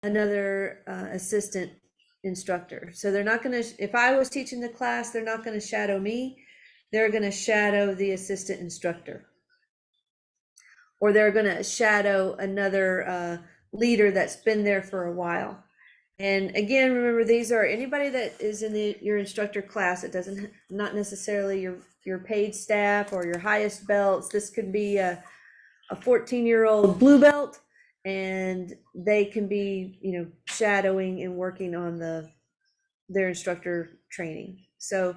another assistant instructor. So they're not going to, if I was teaching the class, they're not going to shadow me. They're going to shadow the assistant instructor. Or they're going to shadow another leader that's been there for a while. And again, remember, these are anybody that is in your instructor class. It doesn't, not necessarily your paid staff or your highest belts. This could be a 14-year-old blue belt, and they can be, shadowing and working on their instructor training. So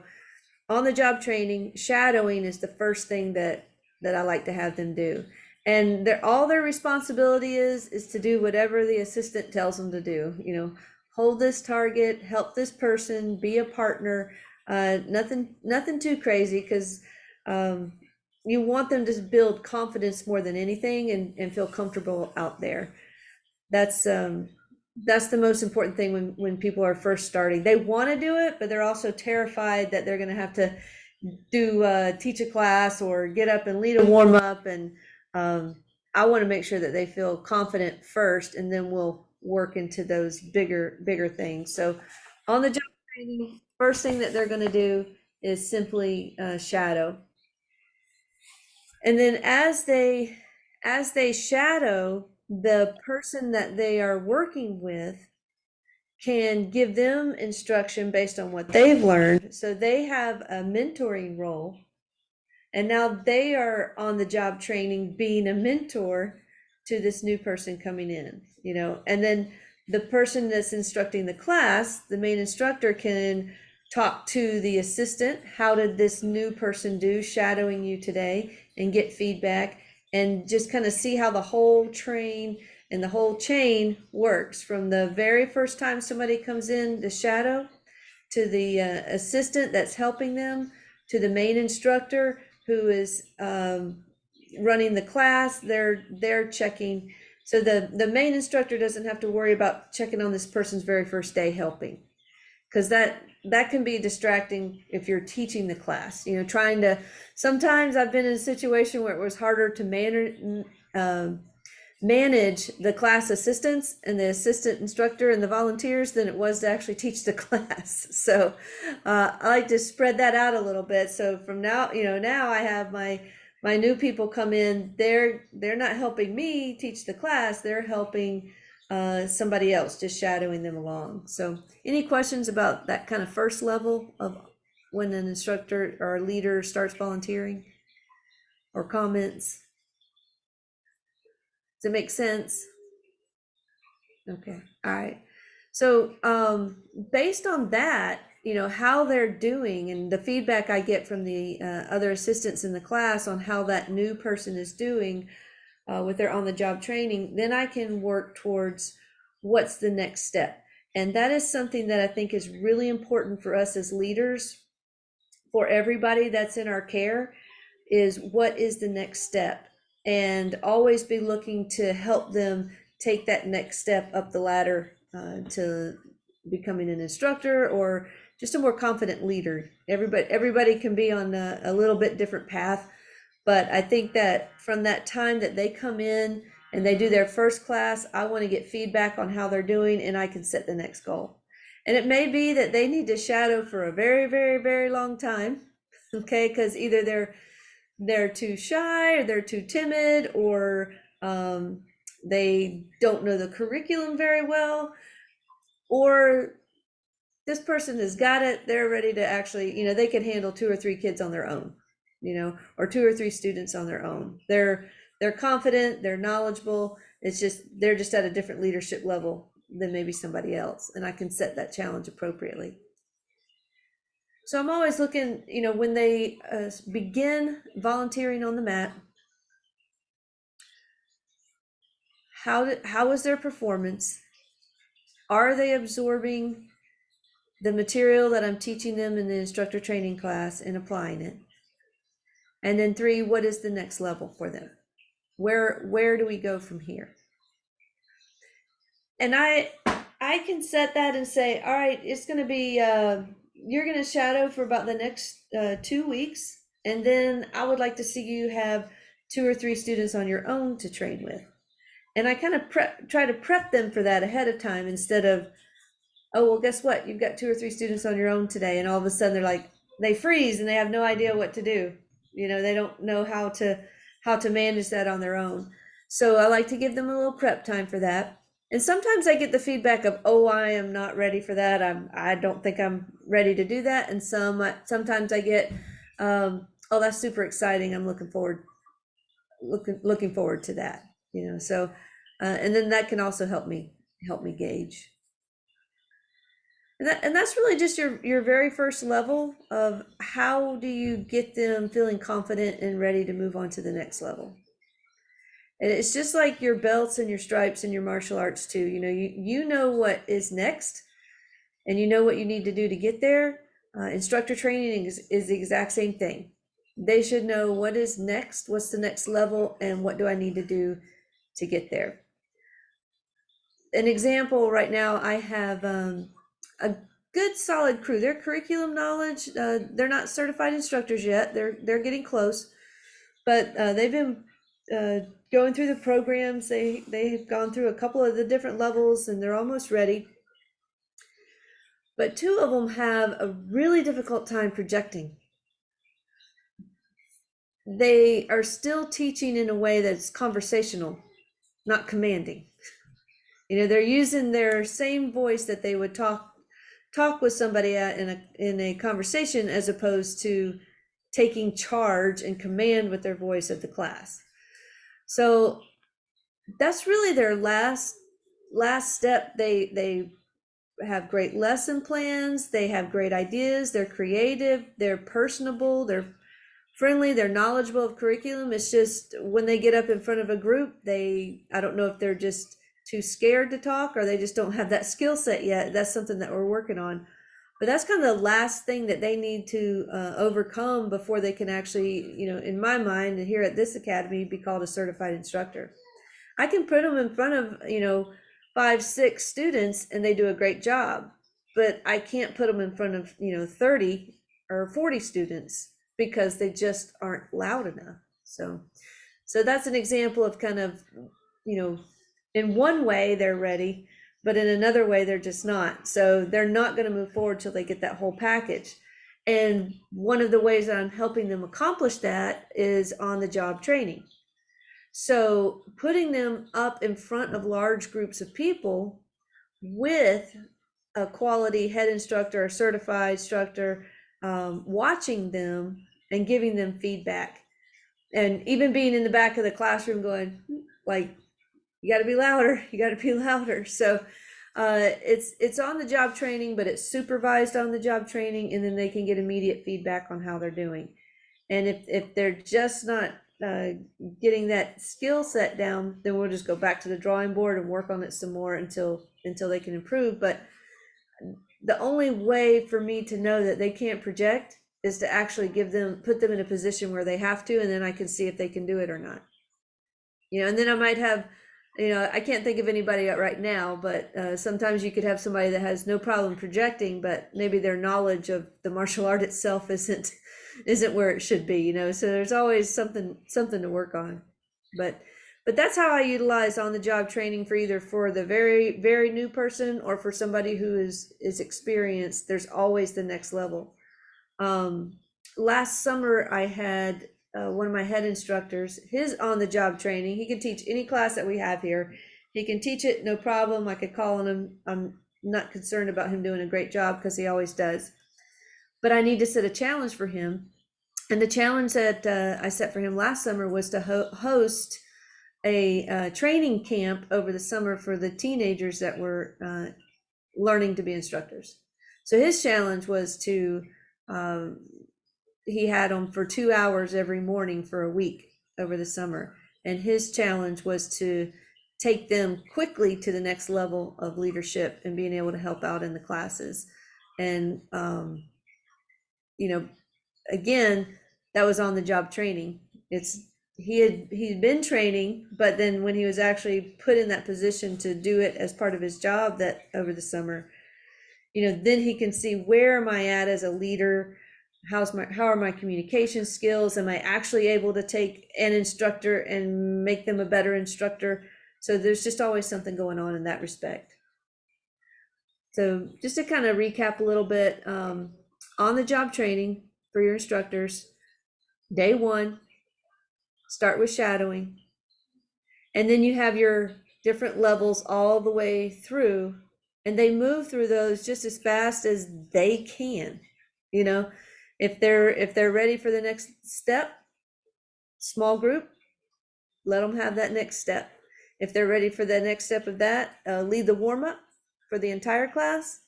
on the job training, shadowing is the first thing that I like to have them do. And all their responsibility is to do whatever the assistant tells them to do. Hold this target, help this person, be a partner. Nothing too crazy, because you want them to build confidence more than anything, and feel comfortable out there. That's the most important thing when people are first starting. They want to do it, but they're also terrified that they're going to have to teach a class or get up and lead a warm up. And I want to make sure that they feel confident first, and then we'll work into those bigger things. So on the job training, first thing that they're going to do is simply shadow. And then as they shadow, the person that they are working with can give them instruction based on what they've learned. So they have a mentoring role. And now they are on the job training being a mentor to this new person coming in, and then the person that's instructing the class, the main instructor, can talk to the assistant. How did this new person do shadowing you today? And get feedback, and just kind of see how the whole train and the whole chain works, from the very first time somebody comes in to shadow, to the assistant that's helping them, to the main instructor who is running the class. They're checking. So the main instructor doesn't have to worry about checking on this person's very first day helping, because that can be distracting if you're teaching the class. Sometimes I've been in a situation where it was harder to manage the class assistants and the assistant instructor and the volunteers than it was to actually teach the class. So I like to spread that out a little bit. So from now, now I have my new people come in. They're not helping me teach the class. They're helping somebody else, just shadowing them along. So any questions about that kind of first level of when an instructor or a leader starts volunteering, or comments? Does it make sense? Okay, all right. So based on that, how they're doing and the feedback I get from the other assistants in the class on how that new person is doing with their on-the-job training, then I can work towards what's the next step. And that is something that I think is really important for us as leaders, for everybody that's in our care, is what is the next step, and always be looking to help them take that next step up the ladder to becoming an instructor, or just a more confident leader. Everybody can be on a little bit different path, but I think that from that time that they come in and they do their first class, I want to get feedback on how they're doing, and I can set the next goal. And it may be that they need to shadow for a very, very, very long time, okay? Because either they're too shy, or they're too timid, or they don't know the curriculum very well, or this person has got it. They're ready to actually, they can handle 2 or 3 kids on their own, or 2 or 3 students on their own. They're confident, they're knowledgeable. It's just, they're just at a different leadership level than maybe somebody else. And I can set that challenge appropriately. So I'm always looking, when they begin volunteering on the mat, how is their performance? Are they absorbing the material that I'm teaching them in the instructor training class and applying it? And then 3, what is the next level for them? Where do we go from here? And I can set that and say, all right, it's going to be, you're going to shadow for about the next 2 weeks. And then I would like to see you have 2 or 3 students on your own to train with. And I kind of try to prep them for that ahead of time instead of, oh, well, guess what? You've got 2 or 3 students on your own today. And all of a sudden they're like, they freeze and they have no idea what to do. They don't know how to manage that on their own. So I like to give them a little prep time for that. And sometimes I get the feedback of, oh, I am not ready for that. I don't think I'm ready to do that. And sometimes I get, oh, that's super exciting. I'm looking forward to that. So, and then that can also help me gauge. And that's really just your very first level of how do you get them feeling confident and ready to move on to the next level. And it's just like your belts and your stripes and your martial arts too. You know what is next, and you know what you need to do to get there. Instructor training is the exact same thing. They should know what is next, what's the next level, and what do I need to do to get there. An example right now, I have a good solid crew. Their curriculum knowledge, they're not certified instructors yet. They're getting close, but they've been going through the programs. They've gone through a couple of the different levels and they're almost ready. But 2 of them have a really difficult time projecting. They are still teaching in a way that's conversational, not commanding. They're using their same voice that they would talk with somebody in a conversation, as opposed to taking charge and command with their voice of the class. So that's really their last step. They have great lesson plans, they have great ideas, they're creative, they're personable, they're friendly, they're knowledgeable of curriculum. It's just when they get up in front of a group, I don't know if they're just too scared to talk or they just don't have that skill set yet. That's something that we're working on. But that's kind of the last thing that they need to overcome before they can actually, in my mind, and here at this academy, be called a certified instructor. I can put them in front of, 5, 6 students and they do a great job, but I can't put them in front of, 30 or 40 students because they just aren't loud enough. So that's an example of kind of, in one way they're ready, but in another way they're just not. So they're not going to move forward till they get that whole package. And one of the ways that I'm helping them accomplish that is on the job training. So putting them up in front of large groups of people with a quality head instructor or certified instructor, watching them and giving them feedback, and even being in the back of the classroom going, like, you got to be louder, you got to be louder. So it's on the job training, but it's supervised on the job training, and then they can get immediate feedback on how they're doing. And if they're just not getting that skill set down, then we'll just go back to the drawing board and work on it some more until they can improve. But the only way for me to know that they can't project is to actually put them in a position where they have to, and then I can see if they can do it or not. And then I might have, I can't think of anybody right now, but sometimes you could have somebody that has no problem projecting, but maybe their knowledge of the martial art itself isn't where it should be, so there's always something to work on. But that's how I utilize on the job training for the very, very new person or for somebody who is experienced. There's always the next level. Last summer I had one of my head instructors, his on the job training. He can teach any class that we have here. He can teach it, no problem. I could call on him. I'm not concerned about him doing a great job because he always does. But I need to set a challenge for him. And the challenge that I set for him last summer was to host a training camp over the summer for the teenagers that were learning to be instructors. So his challenge was to, he had them for 2 hours every morning for a week over the summer. And his challenge was to take them quickly to the next level of leadership and being able to help out in the classes. And, again, that was on the job training. He'd been training, but then when he was actually put in that position to do it as part of his job that over the summer, then he can see, where am I at as a leader? How are my communication skills? Am I actually able to take an instructor and make them a better instructor? So there's just always something going on in that respect. So just to kind of recap a little bit, on the job training for your instructors, day one, start with shadowing. And then you have your different levels all the way through, and they move through those just as fast as they can. You know, if they're ready for the next step, small group, let them have that next step. If they're ready for the next step of that, lead the warm up for the entire class.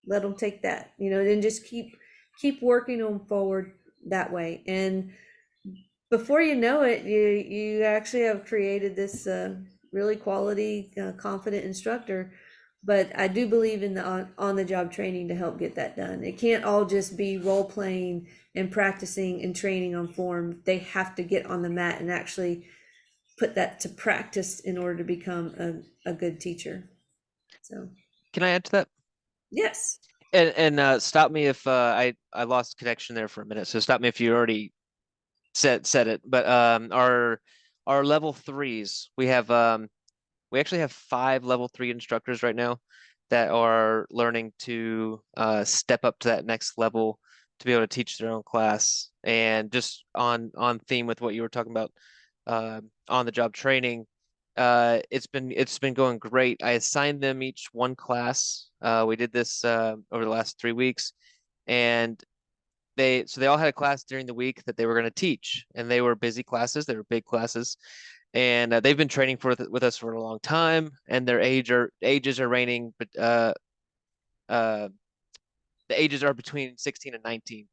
Let them take that. Then just keep working them forward that way. And before you know it, you actually have created this really quality, confident instructor. But I do believe in the on the job training to help get that done. It can't all just be role playing and practicing and training on form. They have to get on the mat and actually put that to practice in order to become a good teacher. So Can I add to that? yes. And stop me if I lost connection there for a minute. So stop me if you already said it. But our level threes, we actually have 5 level 3 instructors right now that are learning to step up to that next level to be able to teach their own class. And just on theme with what you were talking about on the job training, it's been going great. I assigned them each one class. We did this over the last 3 weeks, and they all had a class during the week that they were going to teach, and they were busy classes. They were big classes, and they've been training with us for a long time, and their ages are ranging, but uh, the ages are between 16 and 19,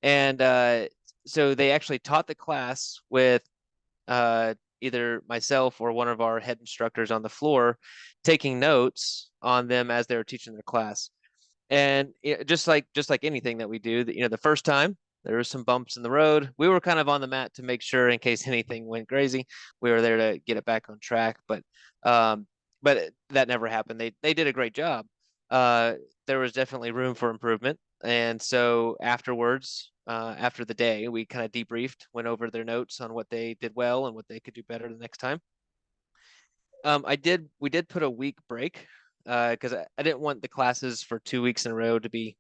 and so they actually taught the class with either myself or one of our head instructors on the floor, taking notes on them as they were teaching their class. And just like anything that we do, the first time there were some bumps in the road. We were kind of on the mat to make sure in case anything went crazy. We were there to get it back on track, um, but that never happened. They did a great job. Uh, there was definitely room for improvement, and so afterwards, after the day, we kind of debriefed, went over their notes on what they did well and what they could do better the next time. We did put a week break because I didn't want the classes for 2 weeks in a row to be,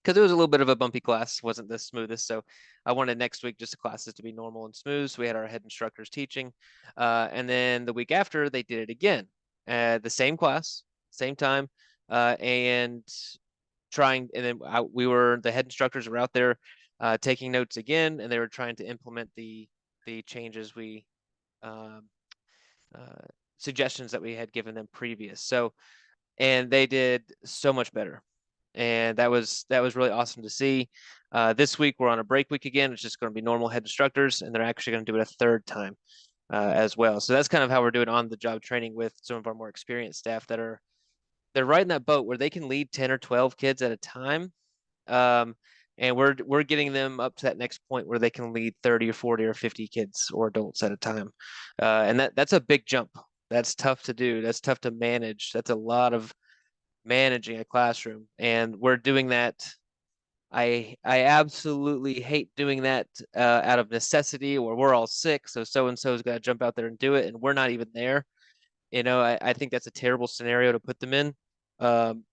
because it was a little bit of a bumpy class, wasn't the smoothest. So I wanted next week just the classes to be normal and smooth. So we had our head instructors teaching, and then the week after they did it again, the same class, same time, and trying. And then the head instructors were out there taking notes again, and they were trying to implement the changes we um, uh, suggestions that we had given them previous. So, and they did so much better, and that was really awesome to see. This week we're on a break week again. It's just going to be normal head instructors, and they're actually going to do it a third time as well. So that's kind of how we're doing on the job training with some of our more experienced staff they're right in that boat where they can lead 10 or 12 kids at a time. Um, and we're getting them up to that next point where they can lead 30 or 40 or 50 kids or adults at a time. And that's a big jump. That's tough to do. That's tough to manage. That's a lot of managing a classroom. And we're doing that. I absolutely hate doing that out of necessity, or we're all sick, so and so's got to jump out there and do it, and we're not even there. I think that's a terrible scenario to put them in. Um,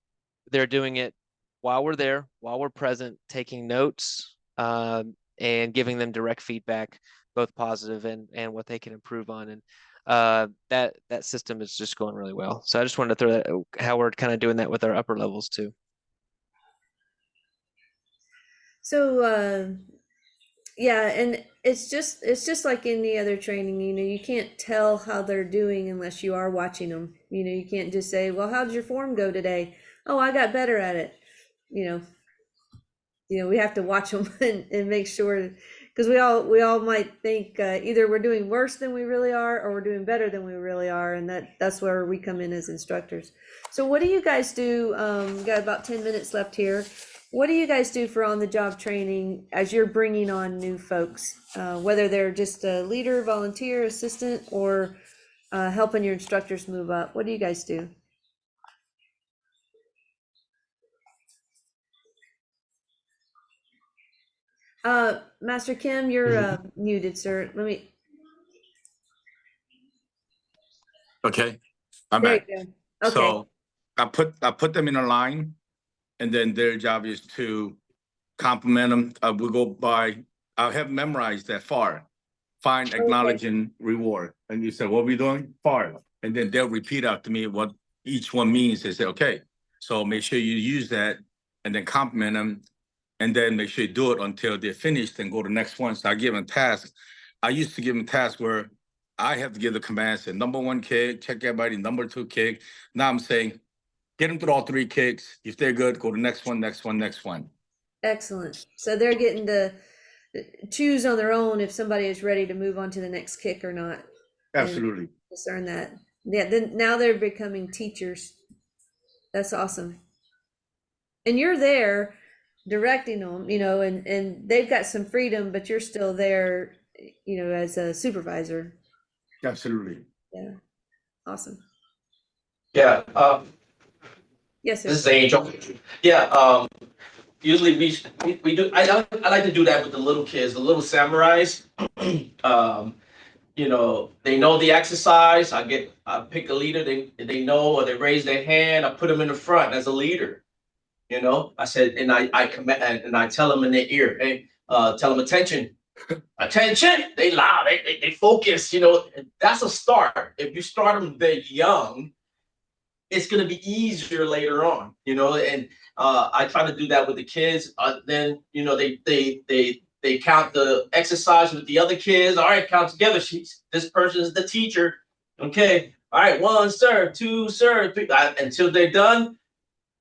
they're doing it while we're there, while we're present, taking notes, and giving them direct feedback, both positive and what they can improve on. And that system is just going really well. So I just wanted to throw that how we're kind of doing that with our upper levels too. So yeah, and it's just like any other training. You can't tell how they're doing unless you are watching them. You can't just say, "Well, how did your form go today?" "Oh, I got better at it." You know, we have to watch them and make sure, because we all might think either we're doing worse than we really are, or we're doing better than we really are, and that's where we come in as instructors. So what do you guys do? We got about 10 minutes left here. What do you guys do for on the job training as you're bringing on new folks, whether they're just a leader, volunteer, assistant, or helping your instructors move up? What do you guys do? Master Kim, you're muted, sir. Let me. Okay, I'm There back. you go. Okay, So I put them in a line, and then their job is to compliment them. We go by. I have memorized that far. Find, acknowledge, and reward. And you say, "What are we doing?" Far, and then they'll repeat out to me what each one means. They say, "Okay." So make sure you use that, and then compliment them, and then make sure you do it until they're finished, and go to the next one. So I give them tasks. I used to give them tasks where I have to give the command, say number one kick, check everybody, number two kick. Now I'm saying, get them through all three kicks. If they're good, go to the next one, next one, next one. excellent. So they're getting to choose on their own if somebody is ready to move on to the next kick or not. And Absolutely. discern that. Yeah, then now they're becoming teachers. That's awesome. And you're there directing them, and they've got some freedom, but you're still there, as a supervisor. Absolutely. Yeah. Awesome. Yeah, Yes, this is sir. Angel. Yeah, usually we do. I like to do that with the little kids, the little samurais. They know the exercise. I pick a leader. They know, or they raise their hand. I put them in the front as a leader. I said, and I command, and I tell them in their ear, hey, tell them attention, attention. They loud. They focus. And that's a start. If you start them there young, it's going to be easier later on, and I try to do that with the kids. Then, they count the exercise with the other kids. All right, count together. This person is the teacher. Okay. All right. One, sir, two, sir, three, until they're done.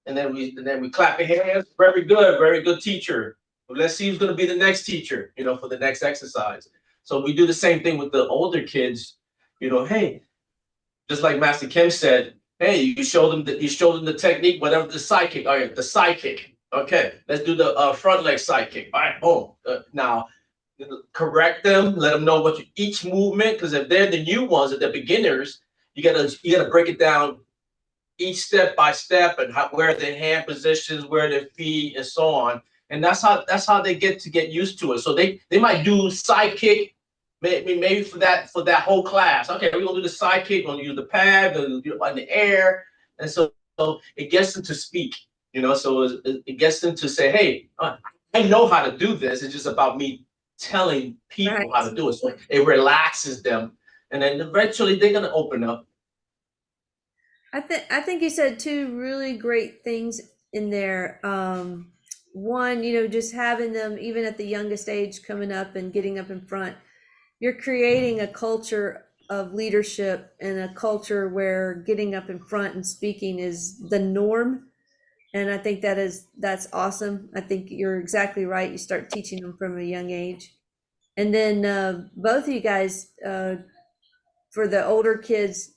And then we clap our hands. Very good teacher. Well, let's see who's going to be the next teacher, for the next exercise. So we do the same thing with the older kids, hey, just like Master Kim said, hey, you show them the technique, whatever the side kick. All right, the side kick. Okay, let's do the front leg side kick. All right, boom. Now, correct them. Let them know what each movement, because if they're the new ones, if they're beginners, you gotta break it down each step by step, and where their hand positions, where their feet, and so on. And that's how they get used to it. So they might do side kick. Maybe for that whole class. Okay, we're gonna do the side kick, we're gonna use the pad, we're gonna do it in the air. And so it gets them to speak, so it gets them to say, hey, I know how to do this. It's just about me telling people how to do it. So it relaxes them. And then eventually they're gonna open up. I think you said two really great things in there. One, just having them even at the youngest age coming up and getting up in front. You're creating a culture of leadership and a culture where getting up in front and speaking is the norm. And I think that's awesome. I think you're exactly right. You start teaching them from a young age. And then both of you guys, for the older kids,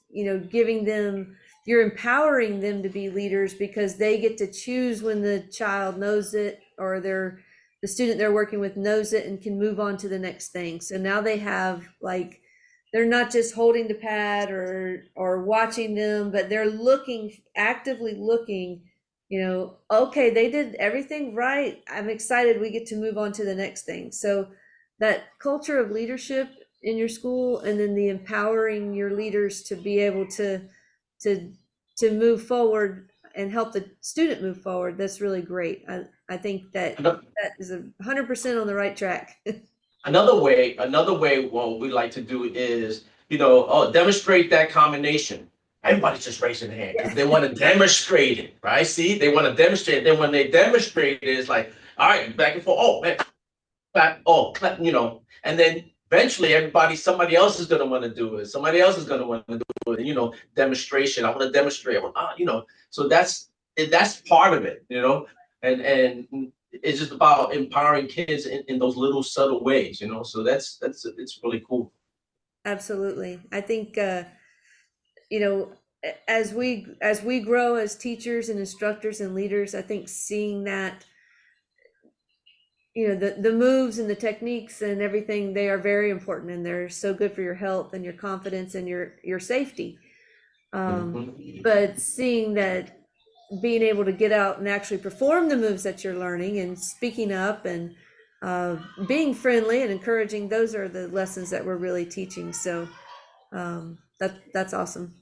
giving them, you're empowering them to be leaders because they get to choose when the child knows it, or the student they're working with knows it and can move on to the next thing. So now they have, like, they're not just holding the pad or watching them, but they're actively looking, okay, they did everything right. I'm excited we get to move on to the next thing. So that culture of leadership in your school, and then the empowering your leaders to be able to move forward and help the student move forward, that's really great. I think that is 100% on the right track. Another way what we like to do is, demonstrate that combination. Everybody's just raising their hand because they want to demonstrate it, right? See, they want to demonstrate it. Then when they demonstrate it, it's like, all right, back and forth. Oh, man, clap, clap, and then eventually somebody else is going to want to do it. Somebody else is going to want to do it. Demonstration. I want to demonstrate. So that's part of it, and it's just about empowering kids in those little subtle ways, so it's really cool. Absolutely. I think, as we grow as teachers and instructors and leaders, I think seeing that, the moves and the techniques and everything, they are very important, and they're so good for your health and your confidence and your safety. But seeing that, being able to get out and actually perform the moves that you're learning, and speaking up, and being friendly and encouraging, those are the lessons that we're really teaching. So that's awesome.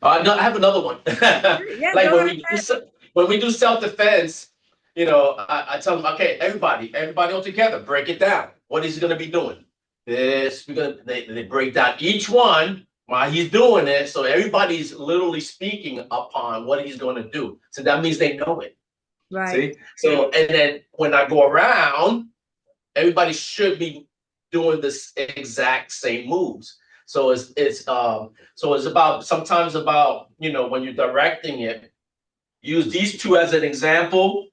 No, I have another one. Yeah, Like go when ahead. when we do self-defense, I tell them, okay, everybody all together, break it down. What is he gonna be doing? This, they break down each one while he's doing it. So everybody's literally speaking upon what he's gonna do. So that means they know it. Right. See? So and then when I go around, everybody should be doing this exact same moves. So it's about sometimes about when you're directing it, use these two as an example.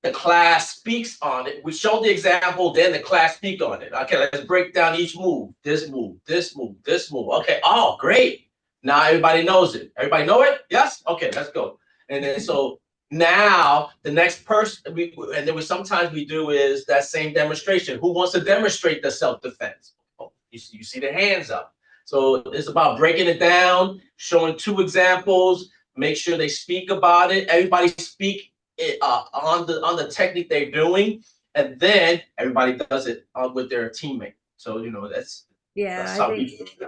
The class speaks on it. We show the example, then the class speak on it. Okay, let's break down each move. This move, this move, this move. Okay, oh great. Now everybody knows it. Everybody know it? Yes? Okay, let's go. And then so now the next person and then sometimes we do is that same demonstration. Who wants to demonstrate the self-defense? Oh, you see the hands up. So it's about breaking it down, showing two examples, make sure they speak about it. Everybody speak on the technique they're doing, and then everybody does it with their teammate. So Yeah, that's I how think we.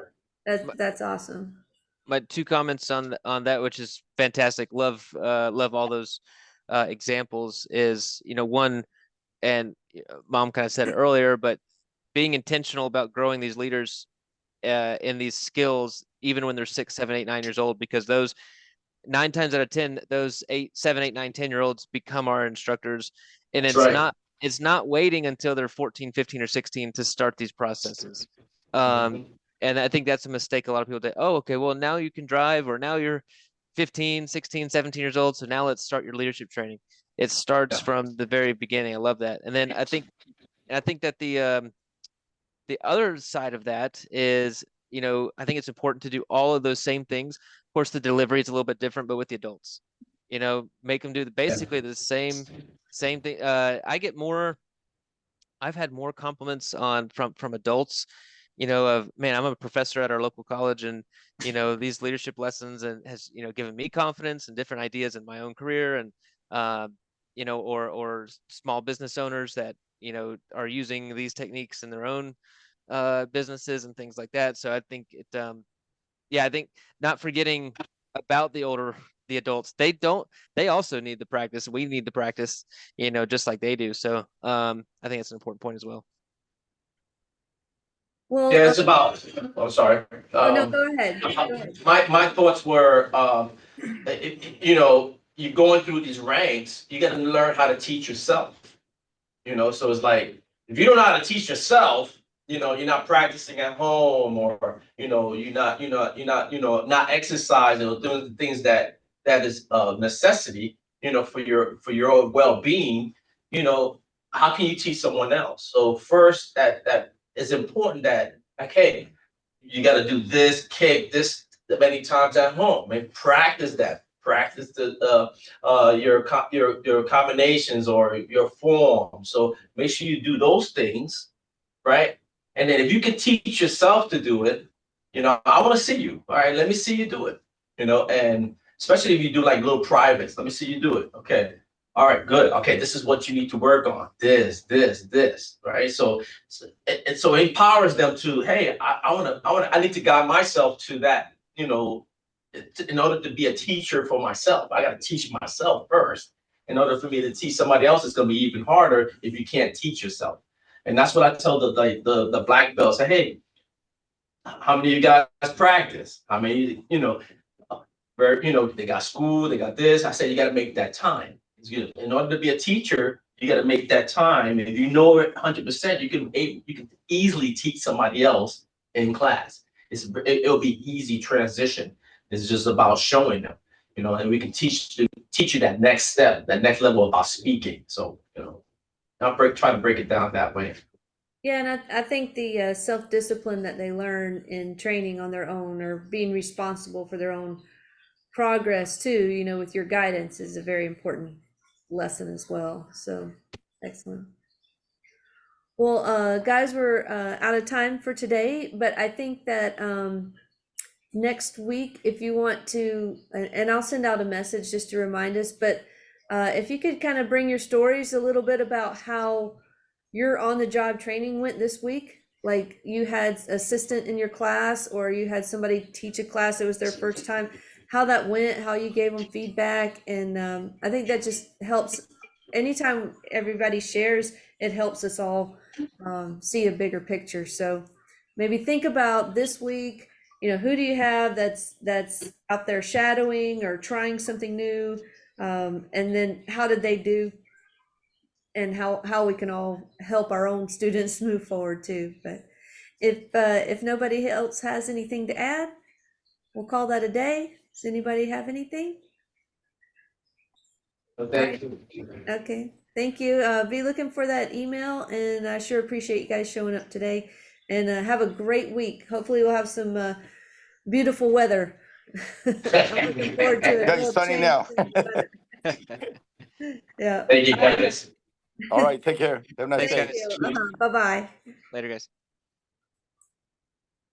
that's awesome. My two comments on that, which is fantastic. Love all those examples. Is one, and Mom kind of said it earlier, but being intentional about growing these leaders in these skills, even when they're 6, 7, 8, 9 years old, because those 9 times out of 10, those 8, 7, 8, 9, 10-year-olds become our instructors. And That's right. it's not waiting until they're 14, 15, or 16 to start these processes. And I think that's a mistake a lot of people do. Oh, okay, well, now you can drive, or now you're 15, 16, 17 years old. So now let's start your leadership training. It starts Yeah. from the very beginning. I love that. And then I think that the other side of that is, I think it's important to do all of those same things. Of course, the delivery is a little bit different, but with the adults, make them do basically the same thing. I've had more compliments from adults, of, man, I'm a professor at our local college, and these leadership lessons, and has given me confidence and different ideas in my own career, and or small business owners that are using these techniques in their own businesses and things like that. So I think I think not forgetting about the adults. They also need the practice. We need the practice, just like they do. So I think it's an important point as well. Well, Yeah, it's about. I'm sorry. oh no, go ahead. Go ahead. My thoughts were, you're going through these ranks. You got to learn how to teach yourself. So it's like if you don't know how to teach yourself, you're not practicing at home, or you're not exercising or doing the things that is a necessity, for your own well-being. you know how can you teach someone else? So first, that it's important that, okay, you got to do this kick this many times at home and practice that. Practice your combinations or your form. So make sure you do those things, right? And then if you can teach yourself to do it, I want to see you. All right, let me see you do it. And especially if you do like little privates, let me see you do it. Okay. All right, good. Okay, this is what you need to work on. This, right? So it empowers them to, hey, I need to guide myself to that, in order to be a teacher for myself. I got to teach myself first. In order for me to teach somebody else, it's going to be even harder if you can't teach yourself. And that's what I tell the black belts. Say, hey, how many of you guys practice? How many, where they got school, they got this. I said you got to make that time. In order to be a teacher, you got to make that time. If you know it 100%, you can easily teach somebody else in class. It'll be easy transition. It's just about showing them, and we can teach you that next step, that next level about speaking. So I'll try to break it down that way. Yeah, and I think the self-discipline that they learn in training on their own, or being responsible for their own progress too, with your guidance, is a very important lesson as well. So excellent. Well, guys, we're out of time for today, but I think that next week, if you want to, and I'll send out a message just to remind us, but if you could kind of bring your stories a little bit about how your on-the-job training went this week. Like you had assistant in your class, or you had somebody teach a class, it was their first time. how that went, how you gave them feedback. And I think that just helps. Anytime everybody shares, it helps us all see a bigger picture. So maybe think about this week, who do you have that's out there shadowing or trying something new? And then how did they do? And how we can all help our own students move forward too. But if nobody else has anything to add, we'll call that a day. Does anybody have anything? Thank you. Okay, thank you. Be looking for that email, and I sure appreciate you guys showing up today. And have a great week. Hopefully, we'll have some beautiful weather. I'm looking forward to it. Yeah, it's sunny now. Yeah. Thank you, guys. All right, take care. Have a nice Thanks, day. guys. Bye bye. Later, guys.